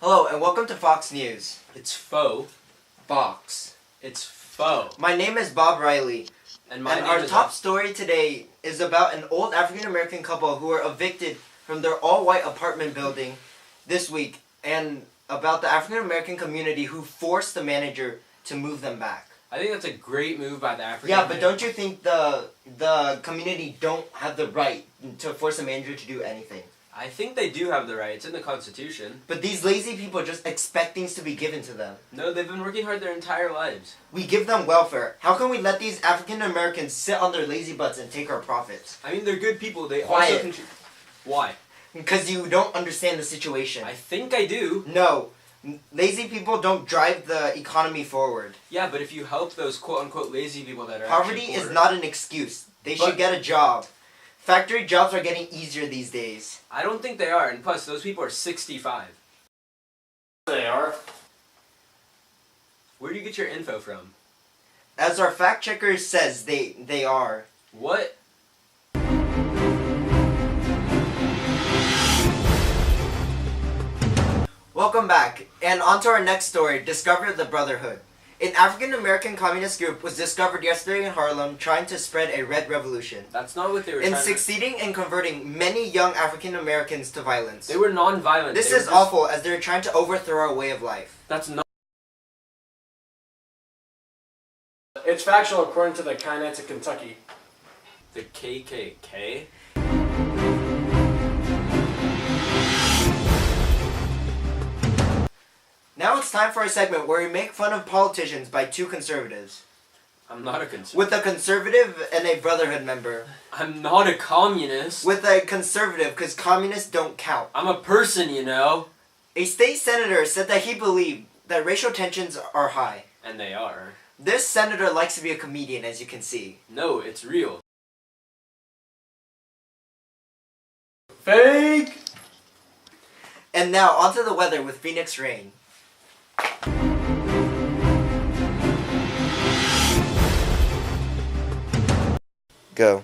Hello and welcome to Fox News. It's Faux. Fox. It's Faux. My name is Bob Riley. And our top story today is about an old African American couple who were evicted from their all-white apartment building this week, and about the African American community who forced the manager to move them back. I think that's a great move by the African Yeah, but don't you think the community don't have the right to force a manager to do anything? I think they do have the right. It's in the Constitution. But these lazy people just expect things to be given to them. No, they've been working hard their entire lives. We give them welfare. How can we let these African Americans sit on their lazy butts and take our profits? I mean, they're good people. They Quiet. also contribute. Why? Because you don't understand the situation. I think I do. No. Lazy people don't drive the economy forward. Yeah, but if you help those quote-unquote lazy people that are Poverty is not an excuse. They should get a job. Factory jobs are getting easier these days. I don't think they are, and plus, those people are 65. They are. Where do you get your info from? As our fact checker says, they are. What? Welcome back, and on to our next story, Discover the Brotherhood. An African-American communist group was discovered yesterday in Harlem trying to spread a red revolution. That's not what they were And trying succeeding in converting many young African-Americans to violence. They were non-violent. This is awful, as they're trying to overthrow our way of life. That's not. It's factual according to the Kinetic of Kentucky. The KKK? Now it's time for a segment where we make fun of politicians by two conservatives. I'm not a conservative. With a conservative and a Brotherhood member. I'm not a communist. With a conservative, because communists don't count. I'm a person, you know. A state senator said that he believed that racial tensions are high. And they are. This senator likes to be a comedian, as you can see. No, it's real. Fake! And now, onto the weather with Phoenix Rain. Go.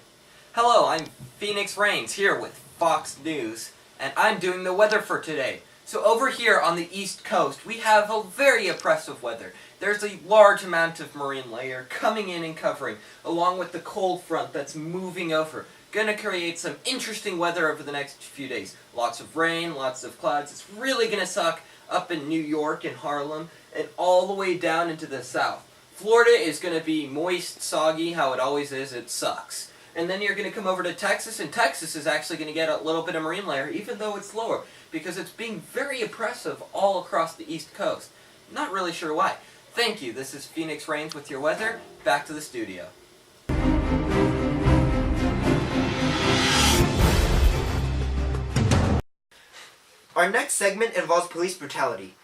Hello, I'm Phoenix Rains here with Fox News, and I'm doing the weather for today. So over here on the East Coast, we have a very oppressive weather. There's a large amount of marine layer coming in and covering, along with the cold front that's moving over. Gonna create some interesting weather over the next few days. Lots of rain, lots of clouds. It's really gonna suck up in New York and Harlem, and all the way down into the south. Florida is going to be moist, soggy, how it always is. It sucks. And then you're going to come over to Texas, and Texas is actually going to get a little bit of marine layer, even though it's lower, because it's being very oppressive all across the East Coast. Not really sure why. Thank you. This is Phoenix Rains with your weather. Back to the studio. Our next segment involves police brutality.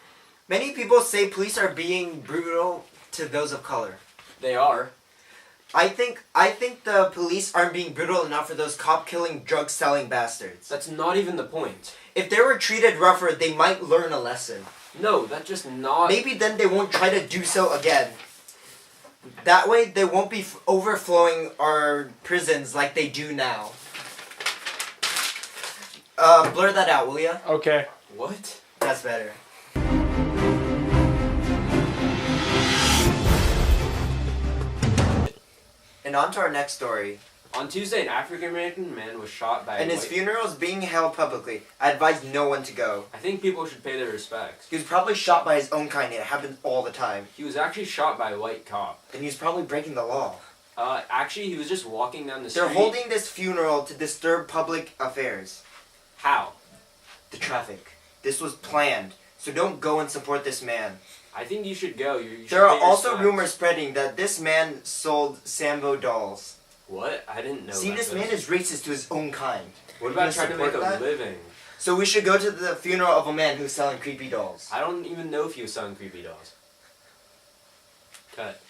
Many people say police are being brutal to those of color. They are. I think the police aren't being brutal enough for those cop-killing, drug-selling bastards. That's not even the point. If they were treated rougher, they might learn a lesson. No, that's just not... Maybe then they won't try to do so again. That way, they won't be overflowing our prisons like they do now. Blur that out, will ya? Okay. What? That's better. And on to our next story. On Tuesday, an African-American man was shot by And his funeral is being held publicly. I advise no one to go. I think people should pay their respects. He was probably shot by his own kind. It happens all the time. He was actually shot by a white cop. And he's probably breaking the law. Actually, he was just walking down the street. They're holding this funeral to disturb public affairs. How? The traffic. This was planned. So don't go and support this man. I think you should go. You should There are pay your also respects. rumors spreading that this man sold Sambo dolls. What? I didn't know See, about this man is racist to his own kind. What You about gonna trying to make support a that? living? So we should go to the funeral of a man who's selling creepy dolls. I don't even know if he was selling creepy dolls. Cut.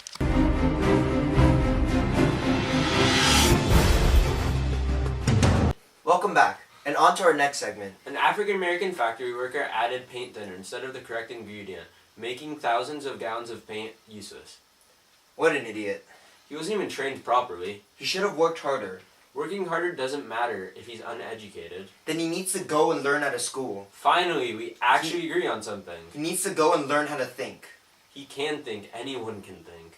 Welcome back, and on to our next segment. An African-American factory worker added paint thinner instead of the correct ingredient, making thousands of gallons of paint useless. What an idiot. He wasn't even trained properly. He should have worked harder. Working harder doesn't matter if he's uneducated. Then he needs to go and learn at a school. Finally, we actually agree on something. He needs to go and learn how to think. He can think. Anyone can think.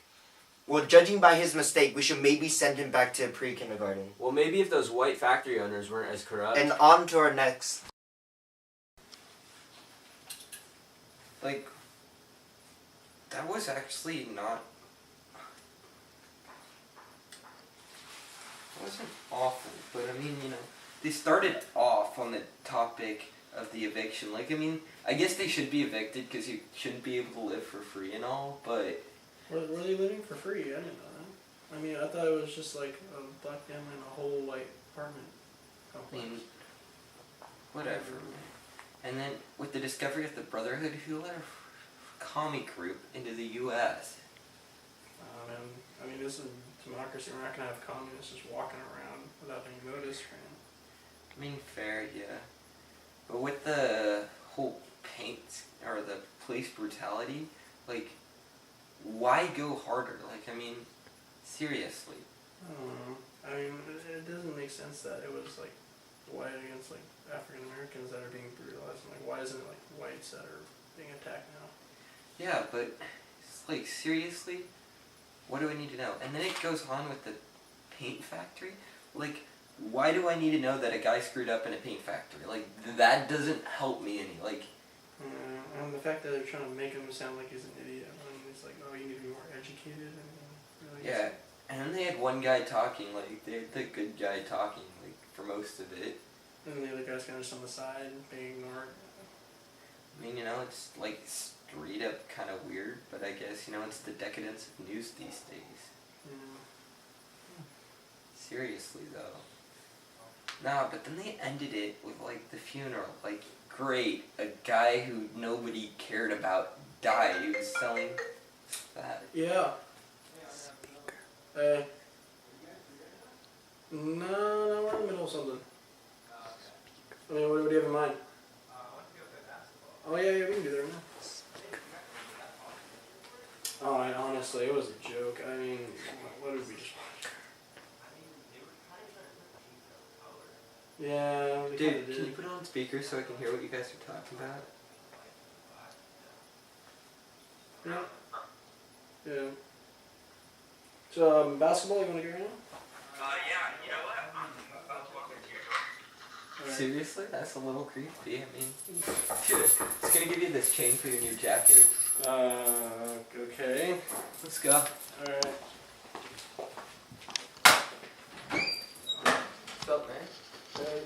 Well, judging by his mistake, we should maybe send him back to pre-kindergarten. Well, maybe if those white factory owners weren't as corrupt. And on to our next. Like, that was actually not. It wasn't awful, but I mean, you know, they started off on the topic of the eviction. Like, I mean, I guess they should be evicted because you shouldn't be able to live for free and all, but. Were they living for free? I didn't know that. I mean, I thought it was just like a black family in a whole white apartment I complex. mean, whatever. And then with the discovery of the Brotherhood, who let a comic group into the U.S.? I mean, this is democracy. We're not gonna have communists just walking around without being noticed, man. I mean, fair, yeah. But with the whole paint or the police brutality, like, why go harder? Like, I mean, seriously. I don't know. I mean, it doesn't make sense that it was like white against like African Americans that are being brutalized. And, like, why isn't it like whites that are being attacked now? Yeah, but it's like, seriously, what do I need to know? And then it goes on with the paint factory. Like, why do I need to know that a guy screwed up in a paint factory? Like, that doesn't help me any. Like, And the fact that they're trying to make him sound like he's an idiot when it's like, oh, you need to be more educated. And really yeah. And then they had one guy talking, like, they had the good guy talking, like, for most of it. And the other guy's kind of just on the side, being ignored. I mean, you know, it's, like, straight up kind of weird, but I guess, you know, it's the decadence of news these days. Yeah. Seriously, though. Nah, but then they ended it with, like, the funeral. Like, great, a guy who nobody cared about died. He was selling that. Yeah. Hey. No, we're in the middle of something. I mean, what do you have in mind? Oh, yeah, we can do that right now. Oh, and honestly, it was a joke. I mean, what did we just watch? Yeah, we kinda Dude, did. can you put it on speaker so I can hear what you guys are talking about? Yeah. Yeah. So, basketball, you want to go right now? Yeah, you know what? I'm about to walk into your door. Alright. Seriously? That's a little creepy. I mean, dude, it's gonna give you this chain for your new jacket. Okay. Let's go. Alright. What's up, man? Good.